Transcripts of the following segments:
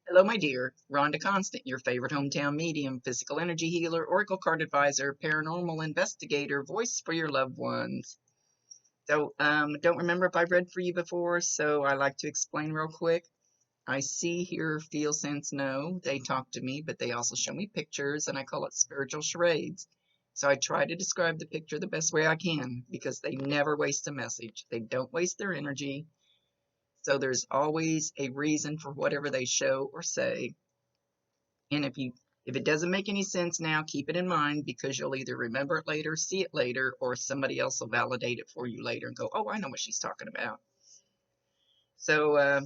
Hello, my dear. Rhonda Constant, your favorite hometown medium, physical energy healer, oracle card advisor, paranormal investigator, voice for your loved ones. Don't remember if I've read for you before, so I like to explain real quick. I see, hear, feel, sense, know. They talk to me, but they also show me pictures, and I call it spiritual charades. So I try to describe the picture the best way I can because they never waste a message. They don't waste their energy. So there's always a reason for whatever they show or say. And if it doesn't make any sense now, keep it in mind because you'll either remember it later, see it later, or somebody else will validate it for you later and go, oh, I know what she's talking about. So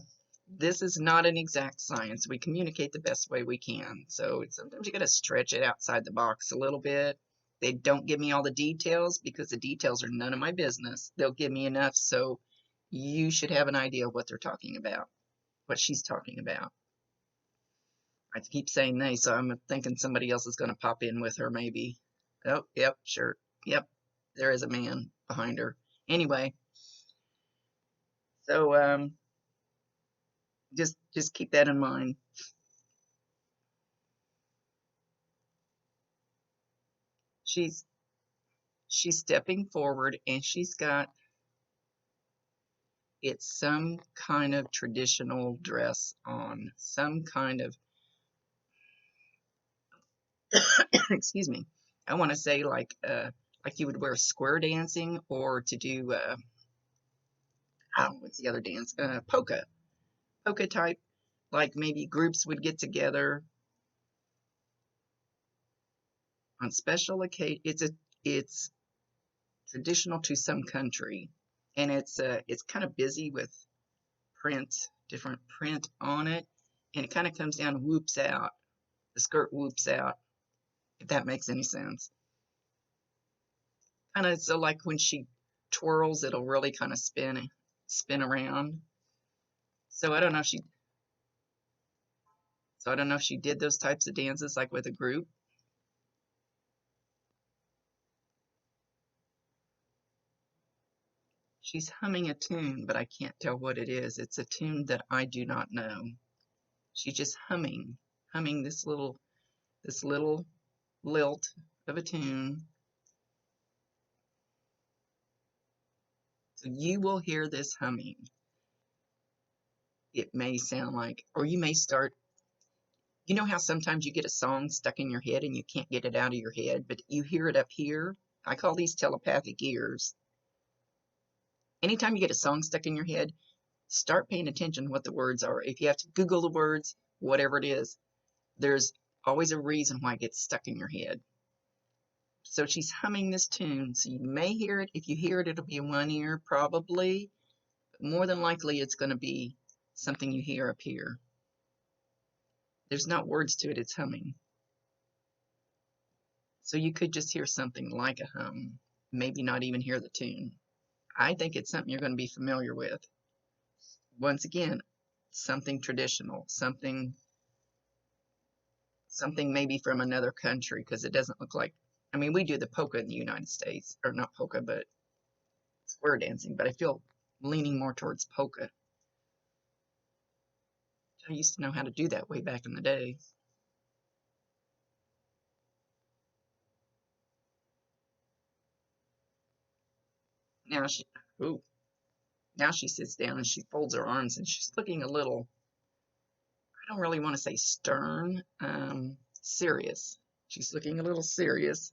this is not an exact science. We communicate the best way we can. So sometimes you got to stretch it outside the box a little bit. They don't give me all the details because the details are none of my business. They'll give me enough so you should have an idea of what they're talking about, what she's talking about. I keep saying they, so I'm thinking somebody else is going to pop in with her, maybe. Oh, yep, sure. Yep, there is a man behind her. Anyway, so just keep that in mind. She's she's stepping forward, and she's got it's some kind of traditional dress on, some kind of excuse me. I want to say like you would wear square dancing or to do I don't know what's the other dance polka type, like maybe groups would get together on special occasion. It's traditional to some country, and it's kind of busy with different print on it, and it kind of comes down and whoops out. The skirt whoops out, if that makes any sense. Kind of so like when she twirls, it'll really kind of spin around. So I don't know if she so I don't know if she did those types of dances like with a group. She's humming a tune, but I can't tell what it is. It's a tune that I do not know. She's just humming this little lilt of a tune. So you will hear this humming. It may sound like, or you may start, you know how sometimes you get a song stuck in your head and you can't get it out of your head, but you hear it up here? I call these telepathic ears. Anytime you get a song stuck in your head, start paying attention to what the words are. If you have to Google the words, whatever it is, there's always a reason why it gets stuck in your head. So she's humming this tune. So you may hear it. If you hear it, it'll be in one ear, probably. But more than likely, it's going to be something you hear up here. There's not words to it, it's humming. So you could just hear something like a hum, maybe not even hear the tune. I think it's something you're going to be familiar with. Once again, something traditional, something maybe from another country, because it doesn't look like, I mean, we do the polka in the United States, or not polka, but square dancing, but I feel leaning more towards polka. I used to know how to do that way back in the day. Now she, ooh, now she sits down and she folds her arms and she's looking a little, I don't really want to say stern, serious. She's looking a little serious.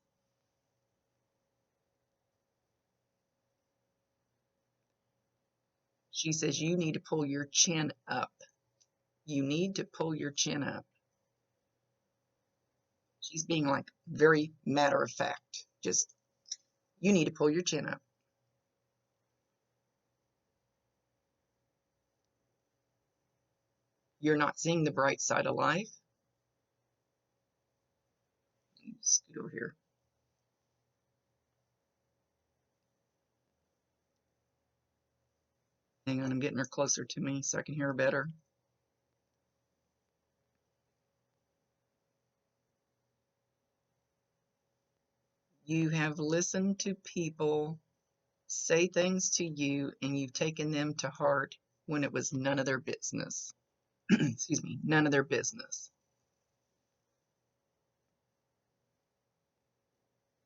She says, you need to pull your chin up. You need to pull your chin up. She's being like very matter of fact. Just, you need to pull your chin up. You're not seeing the bright side of life. Scoot over here. Hang on, I'm getting her closer to me so I can hear her better. You have listened to people say things to you and you've taken them to heart when it was none of their business. excuse me, none of their business.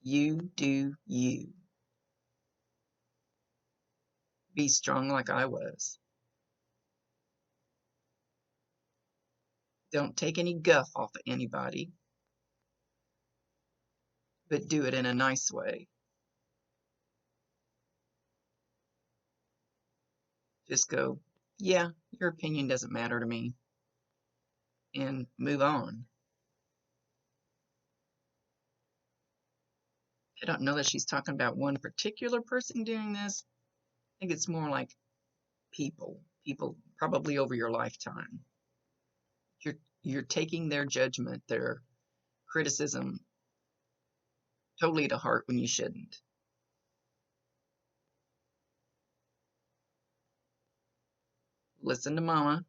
You do you. Be strong like I was. Don't take any guff off of anybody, but do it in a nice way. Just go, yeah, your opinion doesn't matter to me, and move on. I don't know that she's talking about one particular person doing this. I think it's more like people probably over your lifetime. You're taking their judgment, their criticism totally to heart when you shouldn't. Listen to mama.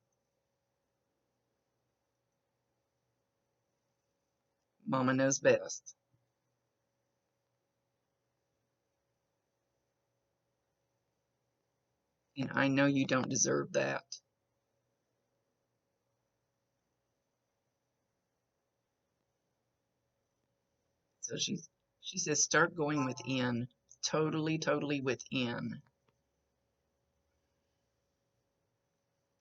Mama knows best. And I know you don't deserve that. So she says start going within, totally within.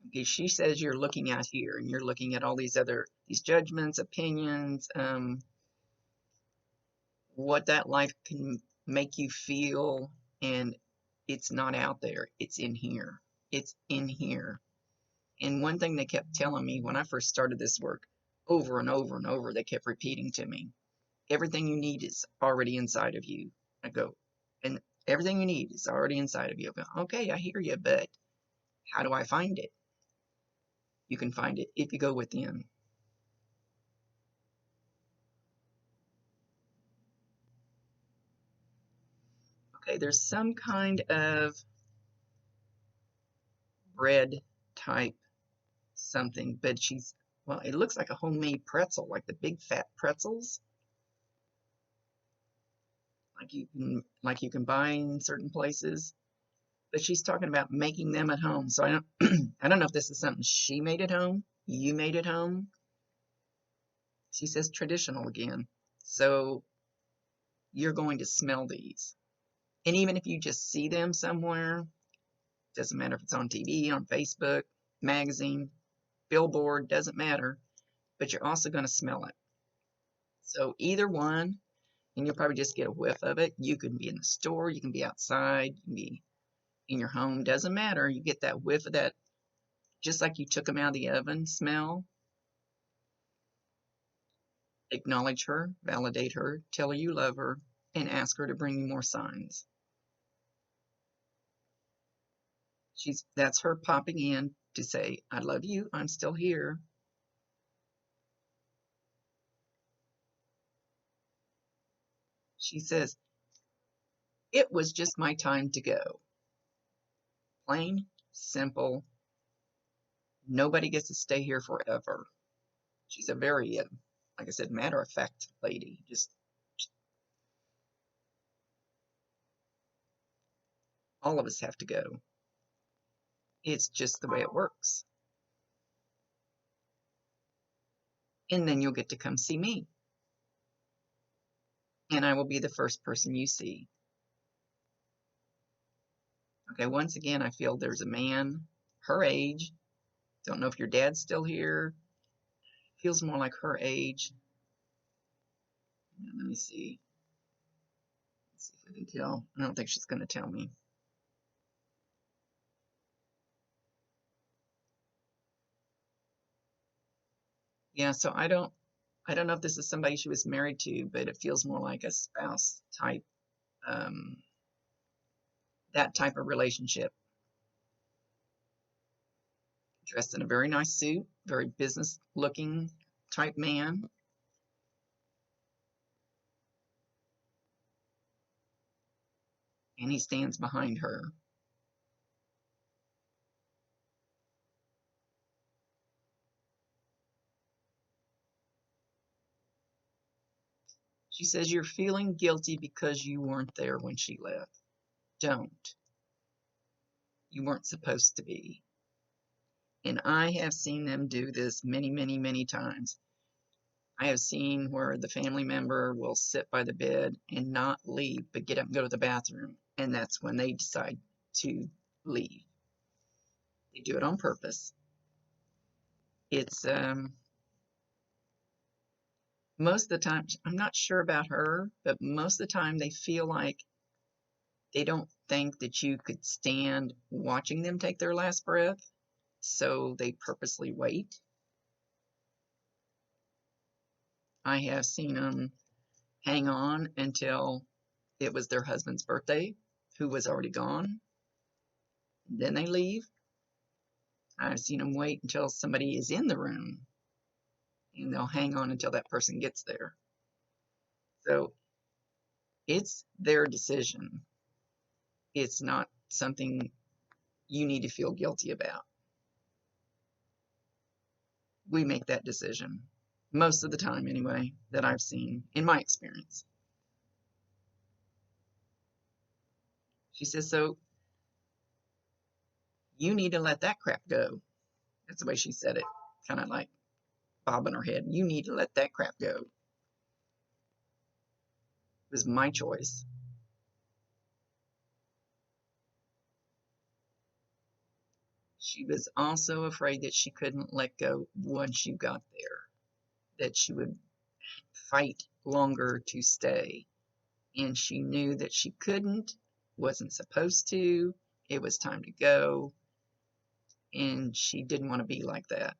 Okay, she says you're looking at here, and you're looking at all these judgments, opinions, what that life can make you feel, and it's not out there. It's in here. It's in here. And one thing they kept telling me when I first started this work, over and over and over, they kept repeating to me, everything you need is already inside of you. I go, and everything you need is already inside of you. I go, okay, I hear you, but how do I find it? You can find it if you go within. Okay, there's some kind of bread type something, but well, it looks like a homemade pretzel, like the big fat pretzels, like you can buy in certain places. But she's talking about making them at home. So I don't I don't know if this is something she made at home, you made at home. She says traditional again. So you're going to smell these. And even if you just see them somewhere, doesn't matter if it's on TV, on Facebook, magazine, billboard, doesn't matter, but you're also going to smell it. So either one, and you'll probably just get a whiff of it. You can be in the store, you can be outside, you can be in your home, doesn't matter. You get that whiff of that, just like you took them out of the oven smell. Acknowledge her, validate her, tell her you love her, and ask her to bring you more signs. That's her popping in to say, I love you, I'm still here. She says, it was just my time to go. Plain, simple. Nobody gets to stay here forever. She's a very, like I said, matter of fact lady. Just all of us have to go. It's just the way it works. And then you'll get to come see me. And I will be the first person you see. Okay, once again, I feel there's a man her age. Don't know if your dad's still here. Feels more like her age. Let me see. Let's see if I can tell. I don't think she's going to tell me. Yeah, so I don't know if this is somebody she was married to, but it feels more like a spouse type, that type of relationship. Dressed in a very nice suit, very business looking type man. And he stands behind her. She says, you're feeling guilty because you weren't there when she left. Don't. You weren't supposed to be. And And I have seen them do this many, many, many times. I have seen where the family member will sit by the bed and not leave, but get up and go to the bathroom. And that's when they decide to leave. They do it on purpose. It's most of the time, I'm not sure about her, but most of the time they feel like they don't think that you could stand watching them take their last breath, so they purposely wait. I have seen them hang on until it was their husband's birthday, who was already gone. Then they leave. I've seen them wait until somebody is in the room, and they'll hang on until that person gets there. So it's their decision. It's not something you need to feel guilty about. We make that decision most of the time, anyway, that I've seen in my experience. She says, so you need to let that crap go. That's the way she said it, kind of like bobbing her head. You need to let that crap go. It was my choice. She was also afraid that she couldn't let go once you got there, that she would fight longer to stay. And she knew that she couldn't, wasn't supposed to, it was time to go, and she didn't want to be like that.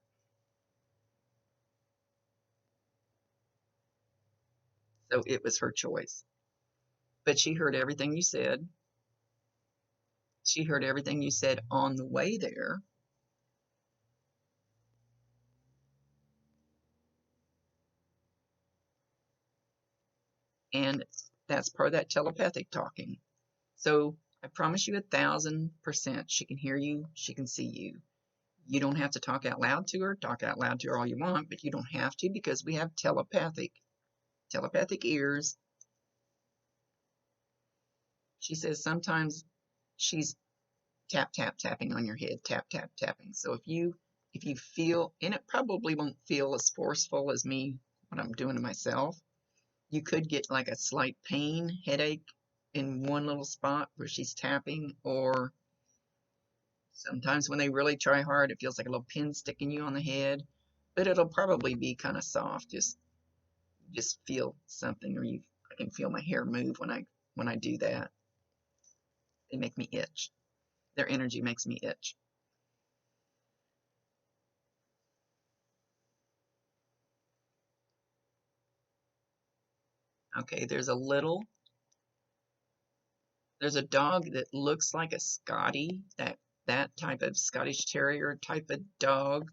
So it was her choice. But she heard everything you said. She heard everything you said on the way there. And that's part of that telepathic talking. So I promise you 1,000% she can hear you, she can see you. You don't have to talk out loud to her. Talk out loud to her all you want, but you don't have to, because we have telepathic ears. She says sometimes she's tapping on your head, tapping. So if you feel, and it probably won't feel as forceful as me when I'm doing it myself, you could get like a slight pain, headache in one little spot where she's tapping, or sometimes when they really try hard, it feels like a little pin sticking you on the head, but it'll probably be kind of soft. Just feel something, or I can feel my hair move when I do that. They make me itch. Their energy makes me itch. Okay, there's a dog that looks like a Scottie, that type of Scottish Terrier type of dog,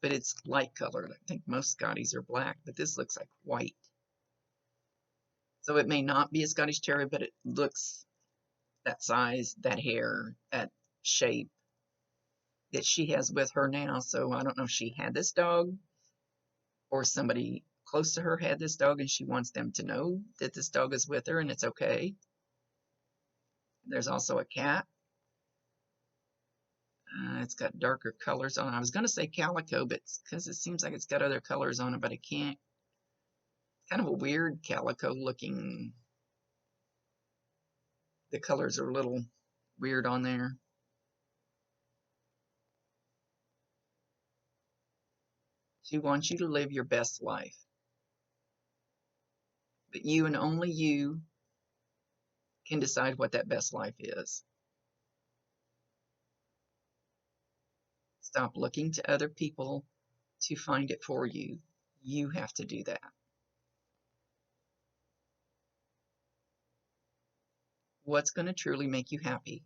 but it's light colored. I think most Scotties are black, but this looks like white. So it may not be a Scottish Terrier, but it looks that size, that hair, that shape that she has with her now. So I don't know if she had this dog or somebody close to her had this dog and she wants them to know that this dog is with her and it's okay. There's also a cat. It's got darker colors on it. I was going to say calico, but because it seems like it's got other colors on it, but I can't. Kind of a weird calico looking. The colors are a little weird on there. She wants you to live your best life. But you and only you can decide what that best life is. Stop looking to other people to find it for you. You have to do that. What's going to truly make you happy?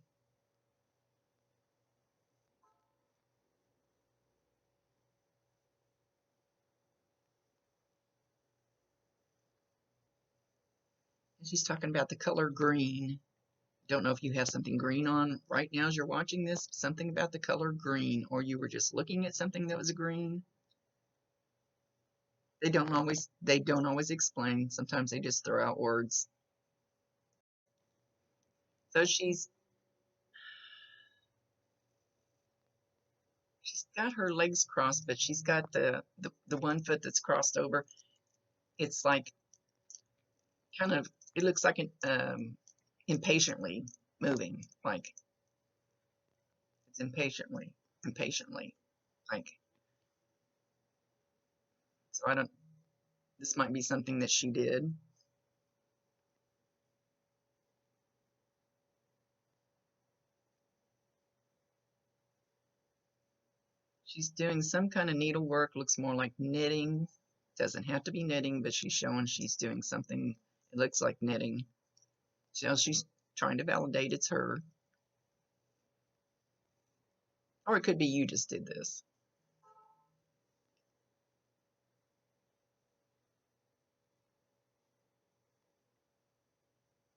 She's talking about the color green. Don't know if you have something green on right now as you're watching this, something about the color green, or you were just looking at something that was green. They don't always explain. Sometimes they just throw out words. So she's she's got her legs crossed, but she's got the one foot that's crossed over. It's like kind of, it looks like an impatiently moving, like it's impatiently, like, so I don't, this might be something that she did. She's doing some kind of needlework, looks more like knitting. Doesn't have to be knitting, but she's showing she's doing something. It looks like knitting. So she's trying to validate it's her. Or it could be you just did this.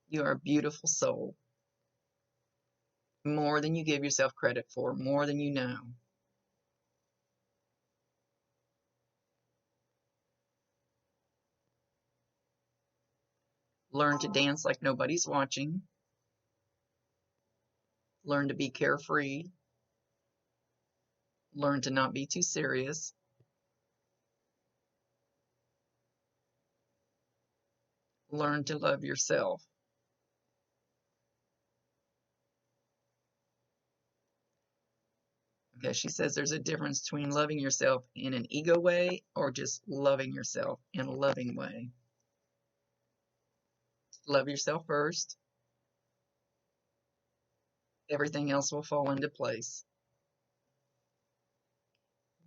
You are a beautiful soul. More than you give yourself credit for, more than you know. Learn to dance like nobody's watching. Learn to be carefree. Learn to not be too serious. Learn to love yourself. Okay, she says there's a difference between loving yourself in an ego way or just loving yourself in a loving way. Love yourself first. Everything else will fall into place.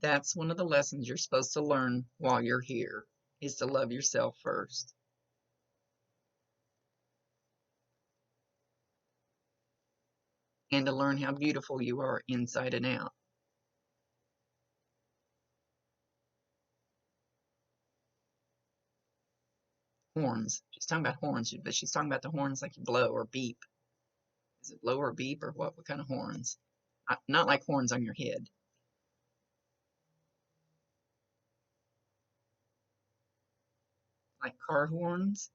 That's one of the lessons you're supposed to learn while you're here, is to love yourself first. And to learn how beautiful you are inside and out. Horns. She's talking about horns, but she's talking about the horns like you blow or beep. Is it blow or beep or what? What kind of horns? Not like horns on your head. Like car horns.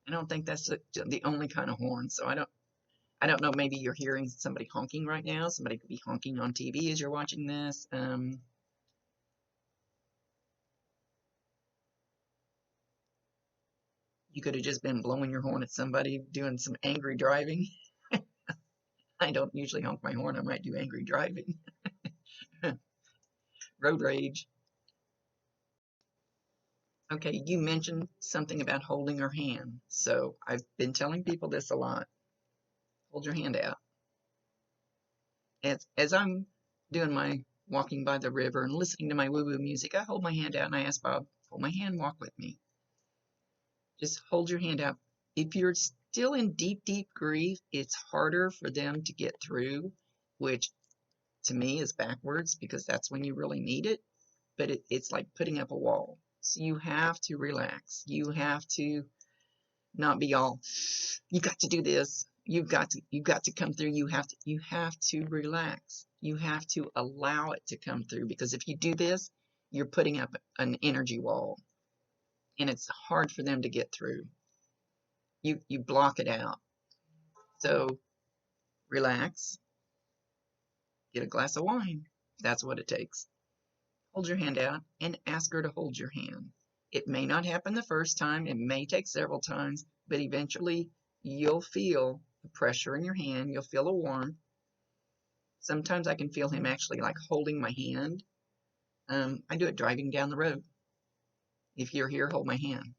I don't think that's the only kind of horn. So I don't know. Maybe you're hearing somebody honking right now. Somebody could be honking on TV as you're watching this. You could have just been blowing your horn at somebody doing some angry driving. I don't usually honk my horn. I might do angry driving. Road rage. Okay, you mentioned something about holding her hand. So I've been telling people this a lot. Hold your hand out. As I'm doing my walking by the river and listening to my woo-woo music, I hold my hand out and I ask Bob, hold my hand, walk with me. Just hold your hand out. If you're still in deep, deep grief, it's harder for them to get through, which to me is backwards because that's when you really need it. But it's like putting up a wall. So you have to relax. You have to not be all, you got to do this. You've got to come through. You have to relax. You have to allow it to come through, because if you do this, you're putting up an energy wall and it's hard for them to get through. You block it out. So relax, get a glass of wine. That's what it takes. Hold your hand out and ask her to hold your hand. It may not happen the first time. It may take several times, but eventually you'll feel the pressure in your hand. You'll feel a warmth. Sometimes I can feel him actually like holding my hand. I do it driving down the road. If you're here, hold my hand.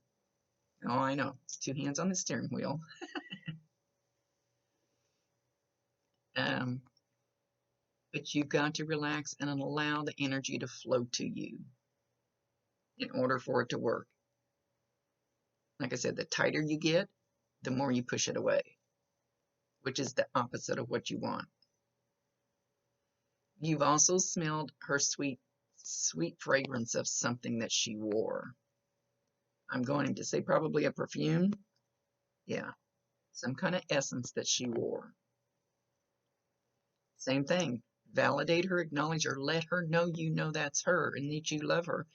Oh, I know. It's 2 hands on the steering wheel. But you've got to relax and allow the energy to flow to you in order for it to work. Like I said, the tighter you get, the more you push it away, which is the opposite of what you want. You've also smelled her sweet, sweet fragrance of something that she wore. I'm going to say probably a perfume. Yeah, some kind of essence that she wore. Same thing. Validate her, acknowledge her, let her know you know that's her and that you love her,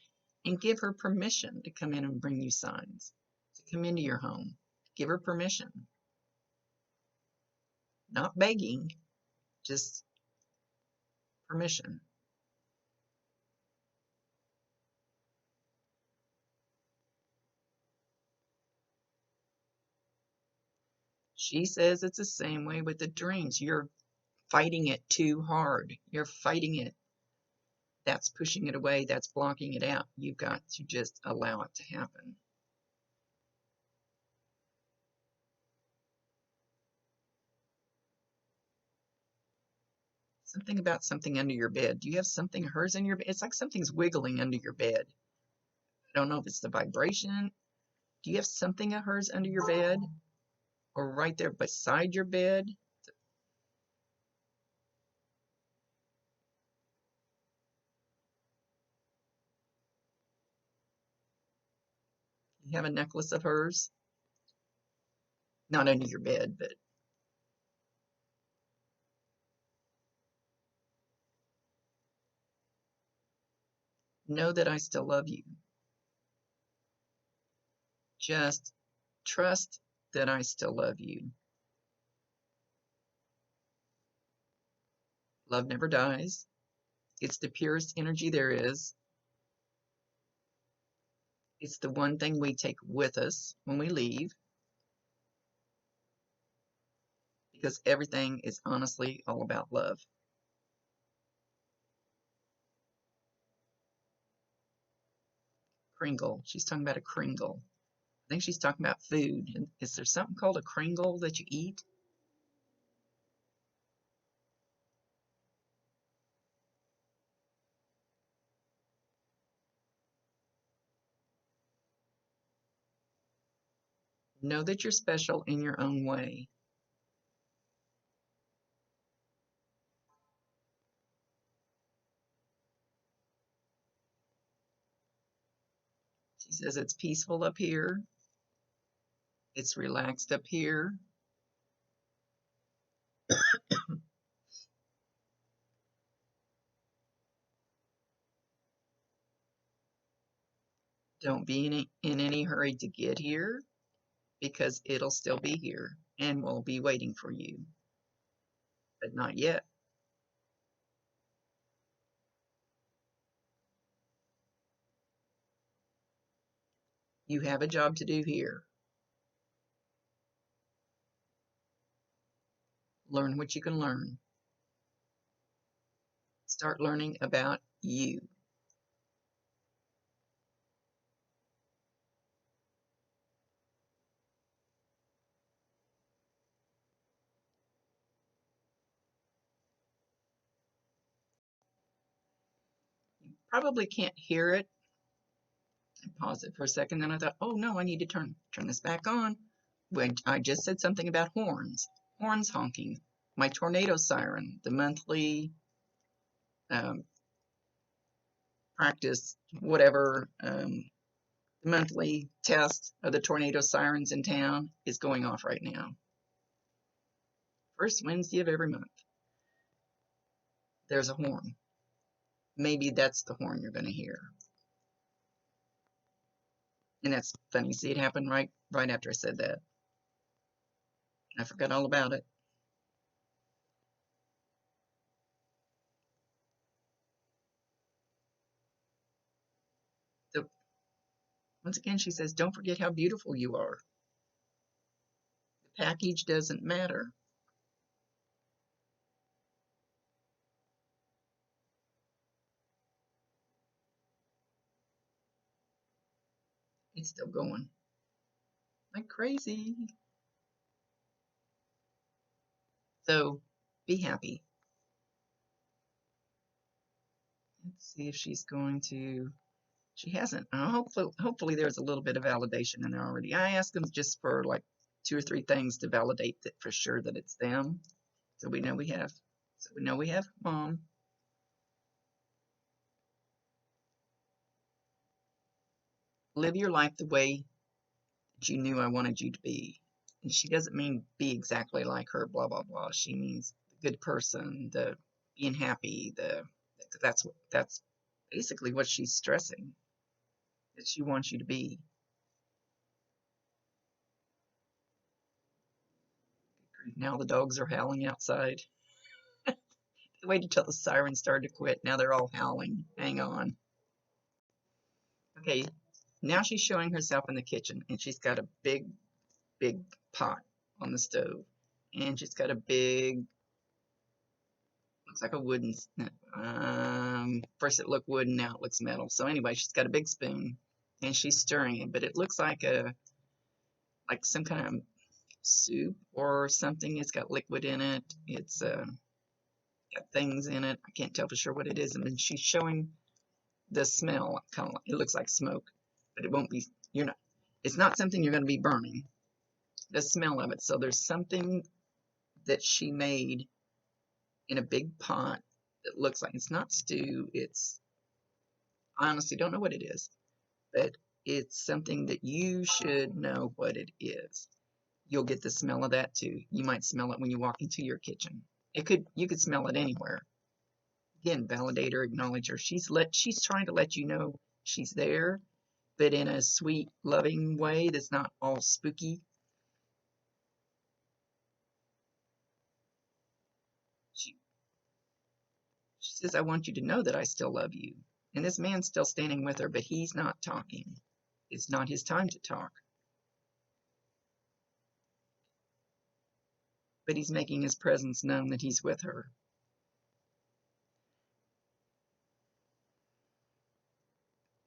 and give her permission to come in and bring you signs, to come into your home. Give her permission. Not begging, just permission. She says it's the same way with the dreams. You're fighting it too hard. You're fighting it. That's pushing it away. That's blocking it out. You've got to just allow it to happen. Something about something under your bed. Do you have something of hers in your bed? It's like something's wiggling under your bed. I don't know if it's the vibration. Do you have something of hers under your bed? Or right there beside your bed? You have a necklace of hers? Not under your bed, but know that I still love you. Just trust that I still love you. Love never dies. It's the purest energy there is. It's the one thing we take with us when we leave, because everything is honestly all about love. Kringle. She's talking about a Kringle. I think she's talking about food. Is there something called a Kringle that you eat? Know that you're special in your own way. She says it's peaceful up here. It's relaxed up here. Don't be in any hurry to get here, because it'll still be here and will be waiting for you, but not yet. You have a job to do here. Learn what you can learn. Start learning about you. You probably can't hear it. I paused it for a second, then I thought, oh no, I need to turn this back on. When I just said something about horns honking. My tornado siren, the monthly practice, whatever, monthly test of the tornado sirens in town is going off right now. First Wednesday of every month. There's a horn. Maybe that's the horn you're going to hear. And that's funny. See, it happened right after I said that. I forgot all about it. So once again, she says, don't forget how beautiful you are. The package doesn't matter. It's still going like crazy. So be happy. Let's see if she's going to. She hasn't. Hopefully there's a little bit of validation in there already. I asked them just for like 2 or 3 things to validate that for sure that it's them. So we know we have. So we know we have Mom. Live your life the way that you knew I wanted you to be. And she doesn't mean be exactly like her, blah blah blah. She means the good person, the being happy, that's basically what she's stressing, that she wants you to be. Now the dogs are howling outside. Waited till the sirens started to quit. Now they're all howling. Hang on. Okay, now she's showing herself in the kitchen, and she's got a big pot on the stove, and she's got a big, looks like a wooden, first it looked wooden, now it looks metal. So anyway, she's got a big spoon, and she's stirring it, but it looks like some kind of soup or something. It's got liquid in it. It's got things in it. I can't tell for sure what it is. And then she's showing the smell, kind of like, it looks like smoke, but it won't be, it's not something you're going to be burning. The smell of it. So there's something that she made in a big pot that looks like, it's not stew, I honestly don't know what it is, but it's something that you should know what it is. You'll get the smell of that too. You might smell it when you walk into your kitchen. You could smell it anywhere. Again, validate her, acknowledge her. She's trying to let you know she's there, but in a sweet, loving way that's not all spooky. She says, I want you to know that I still love you. And this man's still standing with her, but he's not talking. It's not his time to talk. But he's making his presence known that he's with her.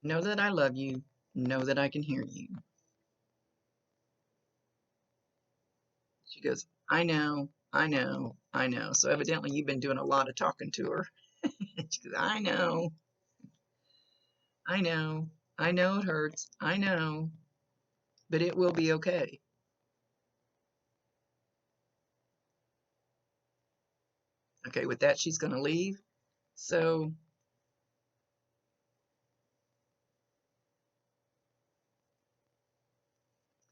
Know that I love you. Know that I can hear you. She goes, I know, I know, I know. So evidently you've been doing a lot of talking to her. She goes, I know, I know, I know it hurts. I know, but it will be okay. Okay, with that, she's going to leave. So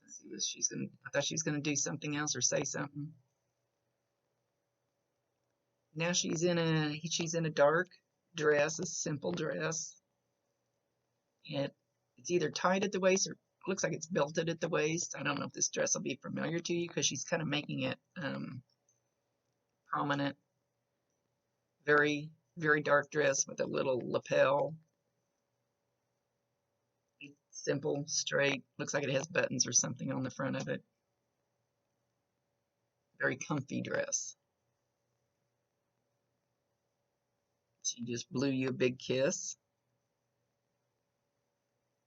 let's see what she's going to, I thought she was going to do something else or say something. Now she's in a dark dress, a simple dress. It's either tied at the waist or looks like it's belted at the waist. I don't know if this dress will be familiar to you because she's kind of making it prominent. Very, very dark dress with a little lapel. Simple, straight. Looks like it has buttons or something on the front of it. Very comfy dress. She just blew you a big kiss.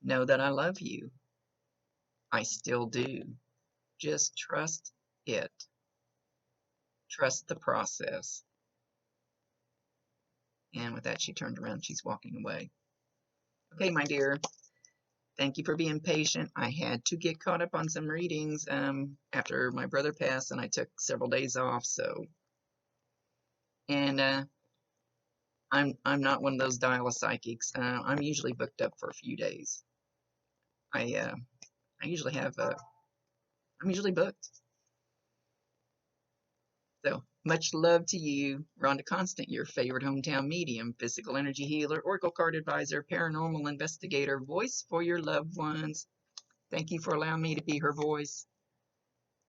Know that I love you. I still do. Just trust it. Trust the process. And with that, she turned around. She's walking away. Okay, my dear. Thank you for being patient. I had to get caught up on some readings after my brother passed, and I took several days off. So, and I'm not one of those dial-a-psychics. I'm usually booked up for a few days. I usually have I'm usually booked. So much love to you, Rhonda Constant, your favorite hometown medium, physical energy healer, oracle card advisor, paranormal investigator, voice for your loved ones. Thank you for allowing me to be her voice.